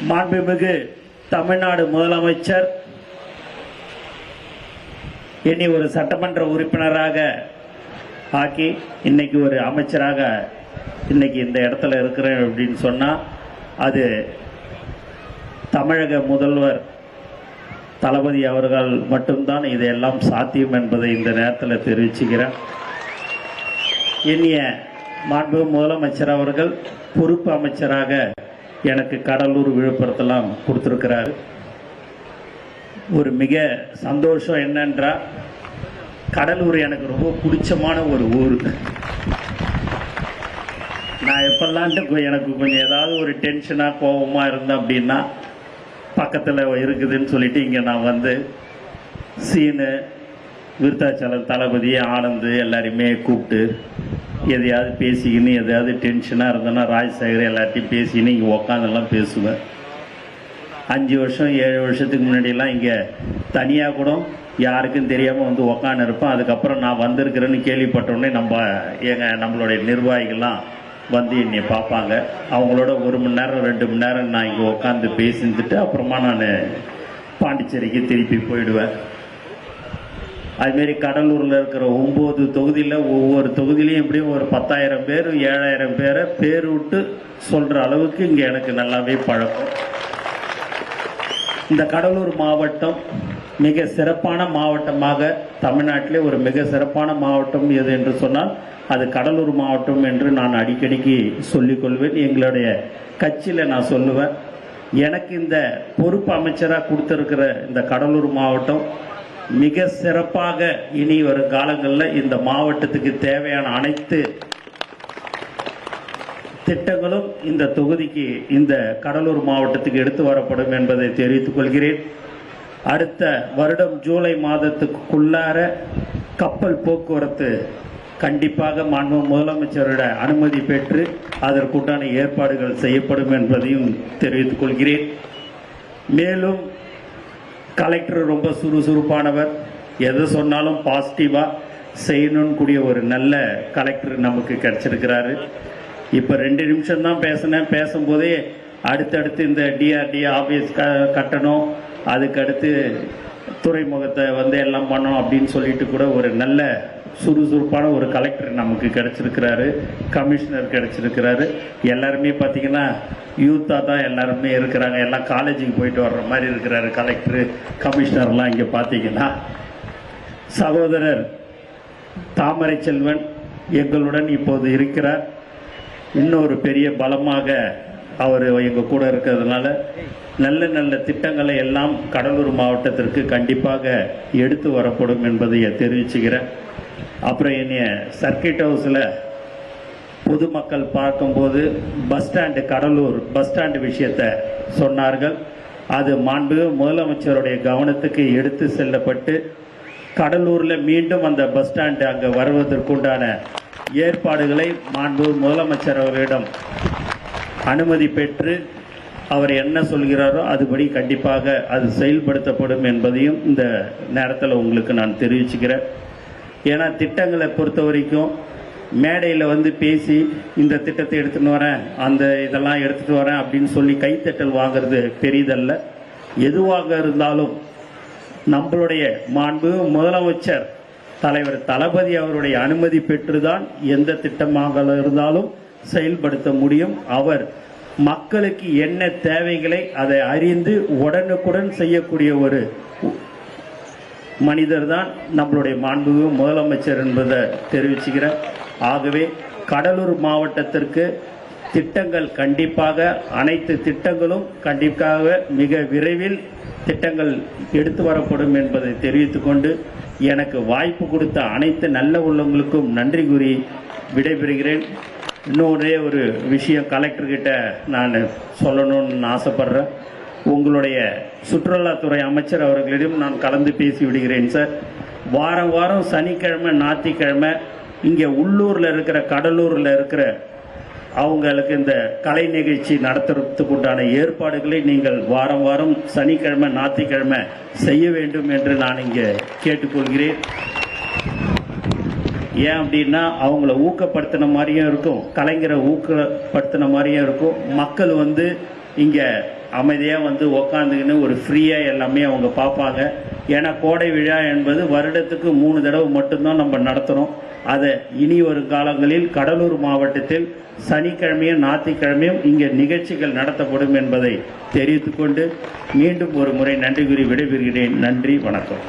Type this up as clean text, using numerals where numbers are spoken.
மாண்புமிகு தமிழ்நாடு முதலமைச்சர் என்னை ஒரு சட்டமன்ற உறுப்பினராக ஆக்கி இன்னைக்கு ஒரு அமைச்சராக இன்னைக்கு இந்த இடத்துல இருக்கிறேன் அப்படின்னு சொன்னா அது தமிழக முதல்வர் தளபதி அவர்கள் மட்டும்தான் இதையெல்லாம் சாத்தியம் என்பதை இந்த நேரத்தில் தெரிவிச்சுக்கிறேன். இனிய மாண்பு முதலமைச்சர் அவர்கள் பொறுப்பு அமைச்சராக எனக்கு கடலூர் விழுப்புரத்தெல்லாம் கொடுத்துருக்கிறாரு. ஒரு மிக சந்தோஷம் என்னன்றா கடலூர் எனக்கு ரொம்ப பிடிச்சமான ஒரு ஊர். நான் எப்பெல்லான்ட்டு எனக்கு கொஞ்சம் ஏதாவது ஒரு டென்ஷனாக கோபமாக இருந்தேன் அப்படின்னா பக்கத்தில் இருக்குதுன்னு சொல்லிட்டு இங்கே நான் வந்து சீனு விருத்தாச்சலம் தளபதி ஆனந்து எல்லாரையுமே கூப்பிட்டு எதையாவது பேசிக்கின்னு எதையாவது டென்ஷனாக இருந்தேன்னா ராஜசேகர் எல்லாத்தையும் பேசிக்கின்னு இங்கே உக்காந்தெல்லாம் பேசுவேன். 5 வருஷம் 7 வருஷத்துக்கு முன்னாடியெல்லாம் இங்கே தனியாக கூட யாருக்கும் தெரியாமல் வந்து உக்காந்து இருப்பேன். அதுக்கப்புறம் நான் வந்திருக்கிறேன்னு கேள்விப்பட்டோடனே நம்மளுடைய நிர்வாகிகள்லாம் வந்து என்னை பார்ப்பாங்க. அவங்களோட 1 மணி நேரம் 2 மணி நேரம் நான் இங்கே உட்காந்து பேசிட்டு அப்புறமா நான் பாண்டிச்சேரிக்கு திருப்பி போயிடுவேன். அதுமாரி கடலூரில் இருக்கிற 9 தொகுதியில் ஒவ்வொரு தொகுதியிலையும் எப்படியும் ஒரு 10,000 பேர் 7,000 பேரை பேர் விட்டு சொல்கிற அளவுக்கு இங்கே எனக்கு நல்லாவே பழக்கம். இந்த கடலூர் மாவட்டம் மிக சிறப்பான மாவட்டமாக தமிழ்நாட்டிலே ஒரு மிக சிறப்பான மாவட்டம் எது என்று சொன்னால் அது கடலூர் மாவட்டம் என்று நான் அடிக்கடிக்கு சொல்லிக்கொள்வேன். எங்களுடைய கட்சியில் நான் சொல்லுவேன், எனக்கு இந்த பொறுப்பு அமைச்சராக கொடுத்துருக்கிற இந்த கடலூர் மாவட்டம் மிக சிறப்பாக இனி வரும் காலங்களில் இந்த மாவட்டத்துக்கு தேவையான அனைத்து திட்டங்களும் இந்த தொகுதிக்கு இந்த கடலூர் மாவட்டத்துக்கு எடுத்து வரப்படும் என்பதை தெரிவித்துக் கொள்கிறேன். அடுத்த வருடம் ஜூலை மாதத்துக்குள்ளார கப்பல் போக்குவரத்து கண்டிப்பாக மாண்பு முதலமைச்சரோட அனுமதி பெற்று அதற்குண்டான ஏற்பாடுகள் செய்யப்படும் என்பதையும் தெரிவித்துக் கொள்கிறேன். மேலும் கலெக்டர் ரொம்ப சுறுசுறுப்பானவர், எது சொன்னாலும் பாசிட்டிவாக செய்யணும்னு கூடிய ஒரு நல்ல கலெக்டர் நமக்கு கிடைச்சிருக்கிறாரு. இப்போ 2 நிமிஷம் தான் பேசினேன். பேசும்போதே அடுத்தடுத்து இந்த டிஆர்டி ஆஃபீஸ் கட்டணும், அதுக்கடுத்து துறைமுகத்தை வந்து எல்லாம் பண்ணணும் அப்படின்னு சொல்லிட்டு கூட ஒரு நல்ல சுறுசுறுப்பான ஒரு கலெக்டர் நமக்கு கிடைச்சிருக்கிறாரு. கமிஷனர் கிடைச்சிருக்கிறாரு. எல்லாருமே பார்த்தீங்கன்னா யூத்தாக தான் எல்லாருமே இருக்கிறாங்க. எல்லாம் காலேஜுக்கு போயிட்டு வர்ற மாதிரி இருக்கிறாரு கலெக்டரு கமிஷனர்லாம். இங்கே பார்த்தீங்கன்னா சகோதரர் தாமரை செல்வன் எங்களுடன் இப்போது இருக்கிறார். இன்னொரு பெரிய பலமாக அவர் எங்கள் கூட இருக்கிறதுனால நல்ல நல்ல திட்டங்களை எல்லாம் கடலூர் மாவட்டத்திற்கு கண்டிப்பாக எடுத்து வரப்படும் என்பதை தெரிவிச்சுக்கிறேன். அப்புறம் என்னைய சர்க்கிட் ஹவுஸில் பொதுமக்கள் பார்க்கும்போது bus stand Cuddalore bus stand விஷயத்தை சொன்னார்கள். அது மாண்பு முதலமைச்சருடைய கவனத்துக்கு எடுத்து செல்லப்பட்டு கடலூரில் மீண்டும் அந்த பஸ் ஸ்டாண்டு அங்கே வருவதற்குண்டான ஏற்பாடுகளை மாண்பு முதலமைச்சர் அவர்களிடம் அனுமதி பெற்று அவர் என்ன சொல்கிறாரோ அதுபடி கண்டிப்பாக அது செயல்படுத்தப்படும் என்பதையும் இந்த நேரத்தில் உங்களுக்கு நான் தெரிவிச்சுக்கிறேன். ஏன்னா திட்டங்களை பொறுத்த வரைக்கும் மேடையில் வந்து பேசி இந்த திட்டத்தை எடுத்துகிட்டு வரேன் அந்த இதெல்லாம் எடுத்துகிட்டு வரேன் அப்படின்னு சொல்லி கைத்தட்டல் வாங்கிறது பெரிதல்ல. எதுவாக இருந்தாலும் நம்மளுடைய மாண்பு முதலமைச்சர் தலைவர் தளபதி அவருடைய அனுமதி பெற்றுதான் எந்த திட்டமாக இருந்தாலும் செயல்படுத்த முடியும். அவர் மக்களுக்கு என்ன தேவைகளை அதை அறிந்து உடனுக்குடன் செய்யக்கூடிய ஒரு மனிதர் தான் நம்மளுடைய மாண்பு முதலமைச்சர் என்பதை தெரிவிச்சுக்கிறேன். ஆகவே கடலூர் மாவட்டத்திற்கு திட்டங்கள் கண்டிப்பாக அனைத்து திட்டங்களும் கண்டிப்பாக மிக விரைவில் திட்டங்கள் எடுத்து வரப்படும் என்பதை தெரிவித்துக்கொண்டு எனக்கு வாய்ப்பு கொடுத்த அனைத்து நல்ல உள்ளவங்களுக்கும் நன்றி கூறி விடைபெறுகிறேன். இன்னொரே ஒரு விஷயம் கலெக்டர்கிட்ட நான் சொல்லணும்னு ஆசைப்படுறேன். உங்களுடைய சுற்றுலாத்துறை அமைச்சர் அவர்களிடம் நான் கலந்து பேசி விடுகிறேன் சார். வாரம் வாரம் சனிக்கிழமை ஞாயிற்றுக்கிழமை இங்கே உள்ளூரில் இருக்கிற கடலூரில் இருக்கிற அவங்களுக்கு இந்த கலை நிகழ்ச்சி நடத்துறதுக்கு உண்டான ஏற்பாடுகளை நீங்கள் வாரம் வாரம் சனிக்கிழமை ஞாயிற்றுக்கிழமை செய்ய வேண்டும் என்று நான் இங்கே கேட்டுக்கொள்கிறேன். ஏன் அப்படின்னா அவங்கள ஊக்கப்படுத்தின மாதிரியும் இருக்கும், கலைஞரை ஊக்கப்படுத்தின மாதிரியும் இருக்கும். மக்கள் வந்து இங்கே அமைதியாக வந்து உக்காந்துக்கின்னு ஒரு ஃப்ரீயாக எல்லாமே அவங்க பார்ப்பாங்க. ஏன்னா கோடை விழா என்பது வருடத்துக்கு 3 தடவை மட்டும்தான் நம்ம நடத்துகிறோம். அதை இனி வரும் காலங்களில் கடலூர் மாவட்டத்தில் சனிக்கிழமையும் ஞாயிற்றுக்கிழமையும் இங்கே நிகழ்ச்சிகள் நடத்தப்படும் என்பதை தெரிவித்துக்கொண்டு மீண்டும் ஒரு முறை நன்றி கூறி விடைபெறுகிறேன். நன்றி, வணக்கம்.